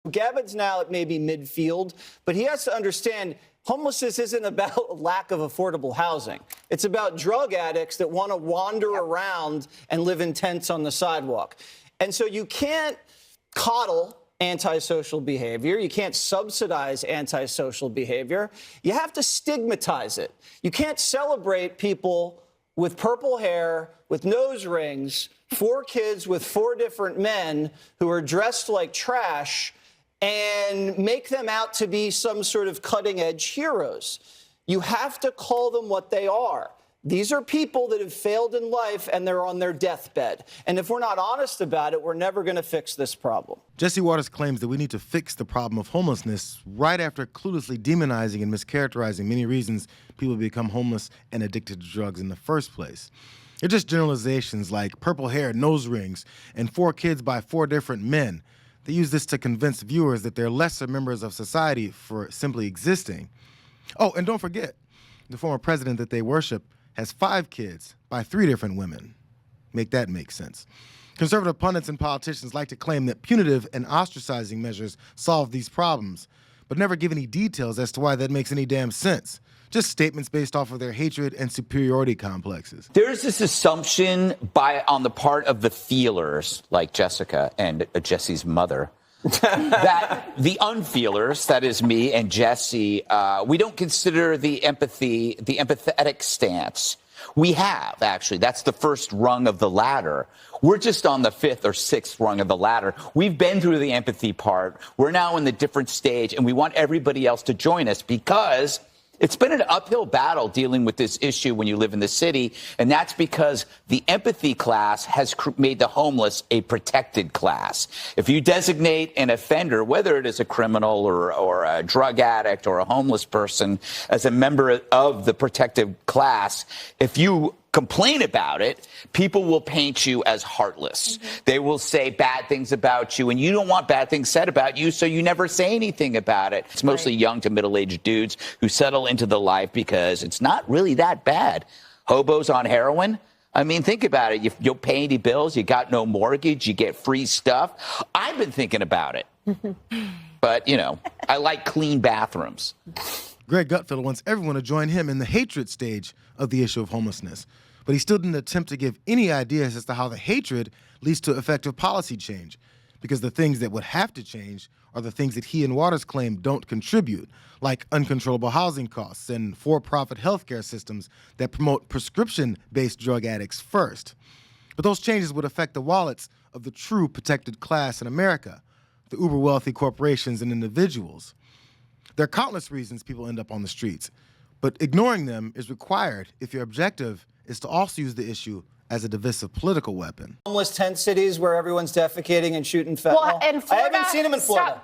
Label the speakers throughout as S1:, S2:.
S1: Gabbard's now at maybe midfield, but he has to understand homelessness isn't about lack of affordable housing. It's about drug addicts that want to wander around and live in tents on the sidewalk. And so you can't coddle antisocial behavior. You can't subsidize antisocial behavior. You have to stigmatize it. You can't celebrate people with purple hair, with nose rings, 4 kids with 4 different men who are dressed like trash and make them out to be some sort of cutting-edge heroes. You have to call them what they are. These are people that have failed in life, and they're on their deathbed. And if we're not honest about it, we're never going to fix this problem.
S2: Jesse Waters claims that we need to fix the problem of homelessness right after cluelessly demonizing and mischaracterizing many reasons people become homeless and addicted to drugs in the first place. They're just generalizations like purple hair, nose rings, and 4 kids by 4 different men. They use this to convince viewers that they're lesser members of society for simply existing. Oh, and don't forget, the former president that they worship has 5 kids by 3 different women. Make that make sense. Conservative pundits and politicians like to claim that punitive and ostracizing measures solve these problems, but never give any details as to why that makes any damn sense. Just statements based off of their hatred and superiority complexes.
S3: There's this assumption on the part of the feelers, like Jessica and Jesse's mother, that the unfeelers, that is me and Jesse, we don't consider the empathetic stance. We have, actually. That's the first rung of the ladder. We're just on the 5th or 6th rung of the ladder. We've been through the empathy part. We're now in the different stage, and we want everybody else to join us because it's been an uphill battle dealing with this issue when you live in the city, and that's because the empathy class has made the homeless a protected class. If you designate an offender, whether it is a criminal or a drug addict or a homeless person, as a member of the protected class, if you complain about it, people will paint you as heartless. They will say bad things about you, and you don't want bad things said about you, so you never say anything about it. It's mostly young to middle-aged dudes who settle into the life because it's not really that bad. Hobos on heroin? I mean, think about it. You don't pay any bills, you got no mortgage, you get free stuff. I've been thinking about it. But, you know, I like clean bathrooms.
S2: Greg Gutfeld wants everyone to join him in the hatred stage of the issue of homelessness. But he still didn't attempt to give any ideas as to how the hatred leads to effective policy change. Because the things that would have to change are the things that he and Waters claim don't contribute, like uncontrollable housing costs and for-profit healthcare systems that promote prescription-based drug addicts first. But those changes would affect the wallets of the true protected class in America, the uber-wealthy corporations and individuals. There are countless reasons people end up on the streets, but ignoring them is required if your objective is to also use the issue as a divisive political weapon.
S1: Homeless tent cities where everyone's defecating and shooting fentanyl.
S4: Well, in Florida,
S1: I haven't seen them in Florida.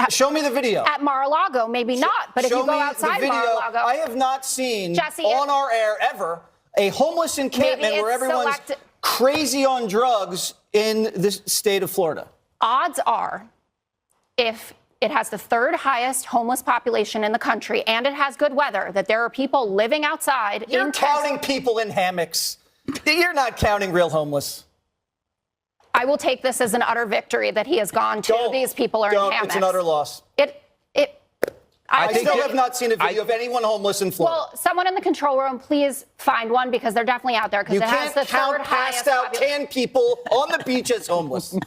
S1: Show me the video.
S4: At Mar-a-Lago, maybe not, but if you go outside Mar-a-Lago.
S1: I have not seen
S4: Jesse,
S1: on our air ever a homeless encampment where everyone's crazy on drugs in the state of Florida.
S4: Odds are, if it has the 3rd highest homeless population in the country, and it has good weather, that there are people living outside.
S1: You're counting people in hammocks. You're not counting real homeless.
S4: I will take this as an utter victory that he has gone to. These people are in hammocks.
S1: It's an utter loss. I still have not seen a video of anyone homeless in Florida.
S4: Well, someone in the control room, please find one because they're definitely out there.
S1: You
S4: it has
S1: can't
S4: the
S1: count
S4: 3rd highest
S1: passed out tan people on the beach as homeless.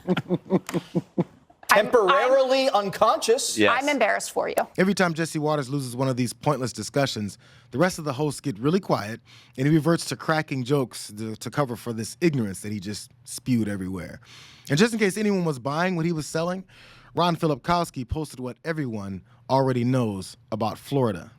S1: Temporarily unconscious.
S3: Yes.
S4: I'm embarrassed for you.
S2: Every time Jesse Waters loses one of these pointless discussions, the rest of the hosts get really quiet, and he reverts to cracking jokes to cover for this ignorance that he just spewed everywhere. And just in case anyone was buying what he was selling, Ron Filipkowski posted what everyone already knows about Florida.